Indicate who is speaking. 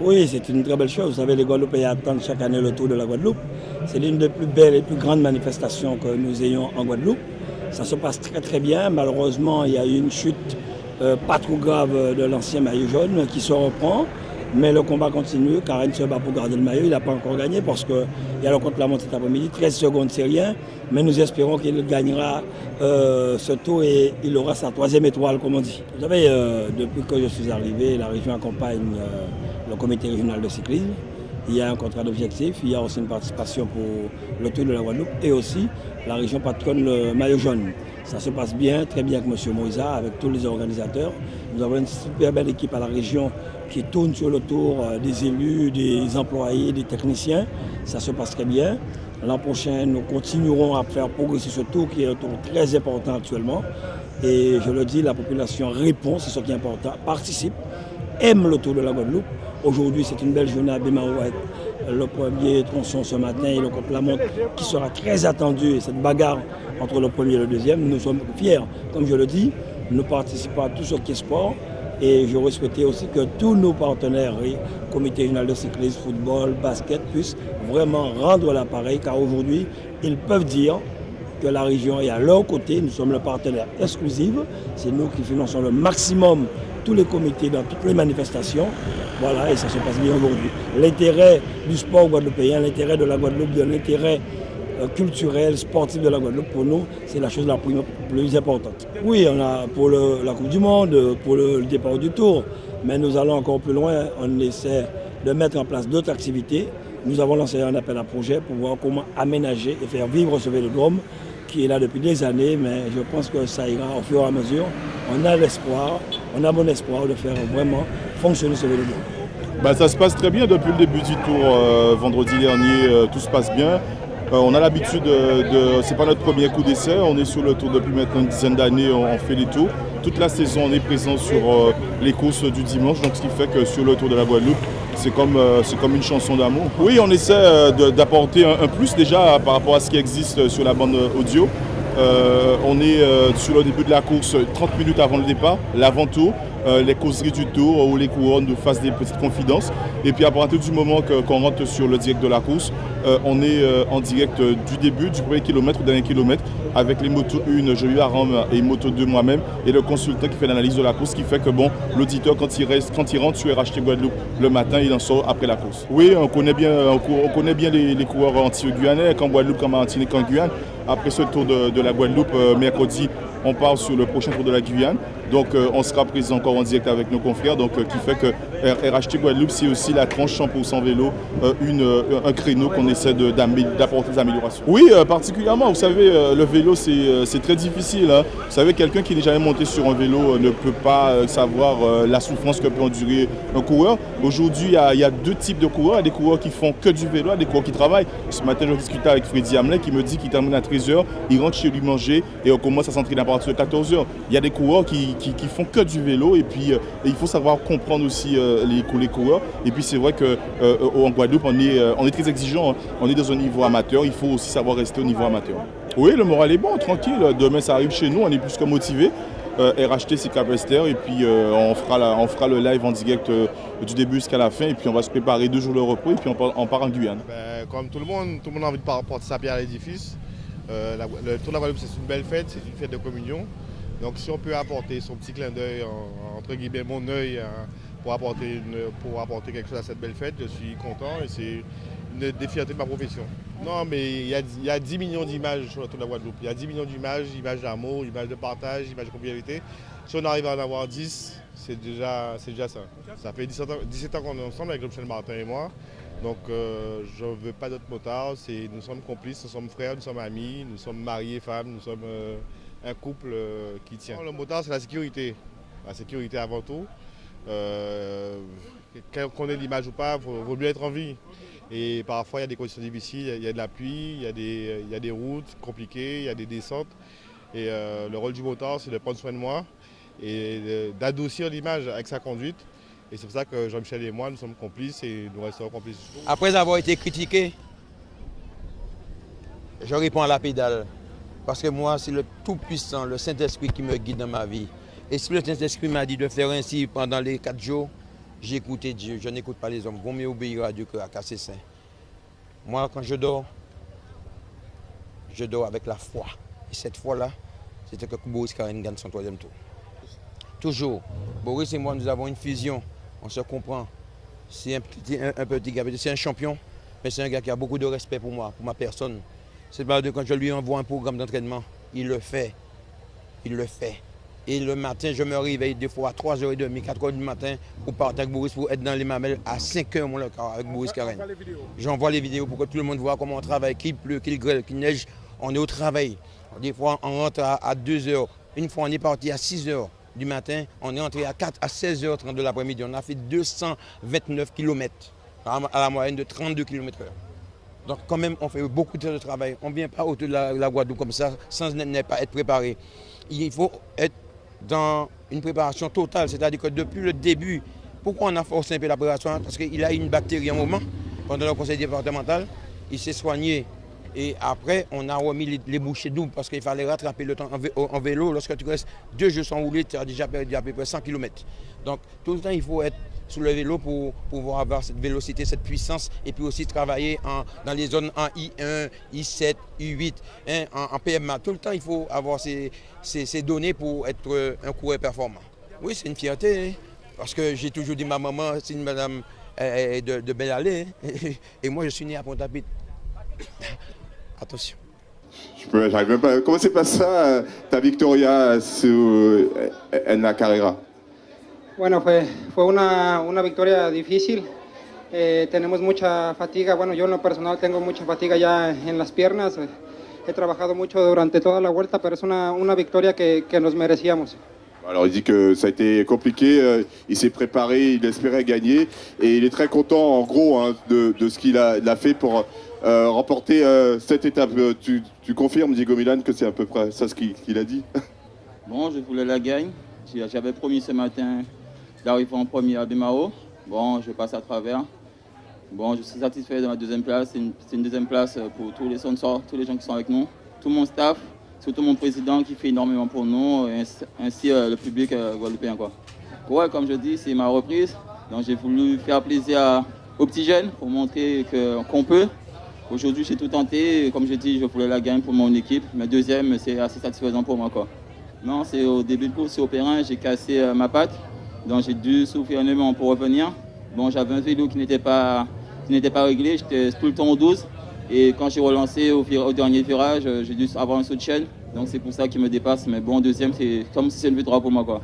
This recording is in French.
Speaker 1: Oui, c'est une très belle chose. Vous savez, les Guadeloupéens attendent chaque année le Tour de la Guadeloupe. C'est l'une des plus belles et plus grandes manifestations que nous ayons en Guadeloupe. Ça se passe très très bien. Malheureusement, il y a eu une chute pas trop grave de l'ancien maillot jaune qui se reprend. Mais le combat continue. Karen se bat pour garder le maillot. Il n'a pas encore gagné parce qu'il y a le contre-la-montre cet après-midi. 13 secondes, c'est rien. Mais nous espérons qu'il gagnera ce tour et il aura sa troisième étoile, comme on dit. Vous savez, depuis que je suis arrivé, la région accompagne le comité régional de cyclisme. Il y a un contrat d'objectif, il y a aussi une participation pour le Tour de la Guadeloupe et aussi la région patronne le maillot jaune. Ça se passe bien, très bien avec M. Moïsa, avec tous les organisateurs. Nous avons une super belle équipe à la région qui tourne sur le tour des élus, des employés, des techniciens. Ça se passe très bien. L'an prochain, nous continuerons à faire progresser ce tour qui est un tour très important actuellement. Et je le dis, la population répond, c'est ce qui est important, participe, aime le Tour de la Guadeloupe. Aujourd'hui, c'est une belle journée à Bémaouet. Le premier tronçon ce matin et le contre-la-montre qui sera très attendu. Et cette bagarre entre le premier et le deuxième, nous sommes fiers. Comme je le dis, nous participons à tout ce qui est sport. Et j'aurais souhaité aussi que tous nos partenaires, comité régional de cyclisme, football, basket, puissent vraiment rendre l'appareil. Car aujourd'hui, ils peuvent dire que la région est à leur côté. Nous sommes le partenaire exclusif. C'est nous qui finançons le maximum tous les comités dans toutes les manifestations. Voilà, et ça se passe bien aujourd'hui. L'intérêt du sport guadeloupéen, l'intérêt de la Guadeloupe, de l'intérêt culturel, sportif de la Guadeloupe, pour nous, c'est la chose la plus importante. Oui, on a pour la Coupe du Monde, pour le départ du Tour, mais nous allons encore plus loin. On essaie de mettre en place d'autres activités. Nous avons lancé un appel à projet pour voir comment aménager et faire vivre ce vélodrome qui est là depuis des années, mais je pense que ça ira au fur et à mesure. On a l'espoir, on a bon espoir de faire vraiment fonctionner ce vélodrome.
Speaker 2: Ça se passe très bien depuis le début du tour vendredi dernier, tout se passe bien. On a l'habitude c'est pas notre premier coup d'essai, on est sur le tour depuis maintenant une dizaine d'années, on fait les tours. Toute la saison on est présent sur les courses du dimanche, donc ce qui fait que sur le tour de la Guadeloupe, c'est comme une chanson d'amour. Oui, on essaie d'apporter un plus déjà par rapport à ce qui existe sur la bande audio. On est sur le début de la course 30 minutes avant le départ, l'avant-tour, les causeries du tour où les coureurs nous fassent des petites confidences. Et puis à partir du moment qu'on rentre sur le direct de la course, on est en direct du début, du premier kilomètre au dernier kilomètre, avec les motos 1, Joyu Aram et moto 2 moi-même, et le consultant qui fait l'analyse de la course, qui fait que l'auditeur quand il rentre sur RHT Guadeloupe le matin, il en sort après la course. Oui, on connaît bien les coureurs anti-guyanais, qu'en Guadeloupe, qu'en Martinique, qu'en Guyane. Après ce tour de la Guadeloupe, mercredi, on part sur le prochain tour de la Guyane. Donc on sera présent encore en direct avec nos confrères, donc qui fait que RHT Guadeloupe, c'est aussi la tranche 100% vélo, un créneau qu'on essaie d'apporter des améliorations. Oui, particulièrement, vous savez, le vélo c'est très difficile. Hein. Vous savez, quelqu'un qui n'est jamais monté sur un vélo ne peut pas savoir la souffrance que peut endurer un coureur. Aujourd'hui, il y a deux types de coureurs. Il y a des coureurs qui font que du vélo, il y a des coureurs qui travaillent. Ce matin, je discutais avec Freddy Hamelin qui me dit qu'il termine à 13h, il rentre chez lui manger et on commence à s'entraîner à partir de 14h. Il y a des coureurs qui font que du vélo et puis il faut savoir comprendre aussi les coureurs. Et puis c'est vrai qu'en Guadeloupe, on est très exigeant. Hein. On est dans un niveau amateur, il faut aussi savoir rester au niveau amateur. Oui, le moral est bon, tranquille. Demain, ça arrive chez nous, on est plus que motivés. RHT, c'est Cap-Esther et puis on fera le live en direct du début jusqu'à la fin et puis on va se préparer 2 jours de repos et puis on part en Guyane.
Speaker 3: Comme tout le monde a envie de porter sa pierre à l'édifice. Le Tour de la Guadeloupe, c'est une belle fête, c'est une fête de communion. Donc si on peut apporter son petit clin d'œil, entre guillemets mon œil, pour apporter quelque chose à cette belle fête, je suis content et c'est une des fiertés de ma profession. Non mais il y a 10 millions d'images sur le Tour de la Guadeloupe. Il y a 10 millions d'images, images d'amour, images de partage, images de convivialité. Si on arrive à en avoir 10, c'est déjà ça. Ça fait 17 ans qu'on est ensemble avec Jean-Michel Martin et moi. Donc je ne veux pas d'autres motards, nous sommes complices, nous sommes frères, nous sommes amis, nous sommes mariés, femmes, nous sommes un couple qui tient. Le motard, c'est la sécurité avant tout. Qu'on ait l'image ou pas, il vaut mieux être en vie. Et parfois il y a des conditions difficiles, il y a de la pluie, il y a des routes compliquées, il y a des descentes. Et le rôle du motard, c'est de prendre soin de moi et d'adoucir l'image avec sa conduite. Et c'est pour ça que Jean-Michel et moi, nous sommes complices et nous resterons complices.
Speaker 4: Après avoir été critiqué, je réponds à la pédale. Parce que moi, c'est le Tout-Puissant, le Saint-Esprit qui me guide dans ma vie. Et si le Saint-Esprit m'a dit de faire ainsi pendant les 4 jours, j'ai écouté Dieu, je n'écoute pas les hommes. Vaut mieux obéir à Dieu qu'à ses saints. Moi, quand je dors avec la foi. Et cette foi-là, c'était que Boris Karen gagne son 3e tour. Toujours. Boris et moi, nous avons une fusion. On se comprend. C'est un petit gars, c'est un champion, mais c'est un gars qui a beaucoup de respect pour moi, pour ma personne. C'est pas de quand je lui envoie un programme d'entraînement, il le fait. Il le fait. Et le matin, je me réveille des fois à 3h30, 4h du matin pour partir avec Boris, pour être dans les mamelles à 5h mon local avec Boris Karen. J'envoie les vidéos pour que tout le monde voit comment on travaille, qu'il pleut, qu'il grêle, qu'il neige. On est au travail. Des fois, on rentre à 2h. Une fois, on est parti à 6h du matin. On est entré à 16h30 de l'après-midi. On a fait 229 km à la moyenne de 32 km/h. Donc quand même, on fait beaucoup de travail. On ne vient pas autour de la Guadeloupe comme ça sans ne pas être préparé. Il faut être dans une préparation totale, c'est-à-dire que depuis le début, pourquoi on a forcé un peu la préparation? Parce qu'il a eu une bactérie un moment, pendant le conseil départemental, il s'est soigné. Et après, on a remis les bouchées doubles parce qu'il fallait rattraper le temps en vélo. Lorsque tu restes 2 jours sans rouler, tu as déjà perdu à peu près 100 km. Donc tout le temps, il faut être sur le vélo pour pouvoir avoir cette vélocité, cette puissance et puis aussi travailler dans les zones en I1, I7, I8, en PMA. Tout le temps, il faut avoir ces données pour être un coureur performant. Oui, c'est une fierté, parce que j'ai toujours dit ma maman, c'est une madame de Belle-Allée, et moi je suis né à Pointe-à-Pitre. Attention.
Speaker 5: J'arrive même pas. Comment c'est pas ça, ta victoria en la carrera?
Speaker 6: Bueno, fue una victoria difícil. Tenemos mucha fatiga. Bueno, yo en lo personal tengo mucha fatiga ya en las piernas. He trabajado mucho durante toda la vuelta, pero es una victoria que nos merecíamos.
Speaker 5: Alors il dit que ça a été compliqué, il s'est préparé, il espérait gagner et il est très content en gros hein, de ce qu'il a fait pour remporter cette étape. Tu confirmes, Diego Milan, que c'est à peu près ça ce qu'il a dit?
Speaker 7: Bon, je voulais la gagne. J'avais promis ce matin d'arriver en première de Mao. Bon, je passe à travers. Bon, je suis satisfait de ma 2e place. C'est une 2e place pour tous les sponsors, tous les gens qui sont avec nous, tout mon staff, surtout mon président qui fait énormément pour nous, ainsi le public guadeloupéen. Ouais, comme je dis, c'est ma reprise. Donc j'ai voulu faire plaisir aux petits jeunes pour montrer qu'on peut. Aujourd'hui, j'ai tout tenté. Comme je dis, je voulais la gagner pour mon équipe. Mais 2e, c'est assez satisfaisant pour moi. Non, c'est au début de course, c'est au Perrin, j'ai cassé ma patte. Donc j'ai dû souffrir un moment pour revenir. Bon, j'avais un vélo qui n'était pas réglé, j'étais tout le temps au 12. Et quand j'ai relancé au dernier virage, j'ai dû avoir un saut de chaîne. Donc c'est pour ça qu'il me dépasse. Mais bon, 2e, c'est comme si c'est le but droit pour moi.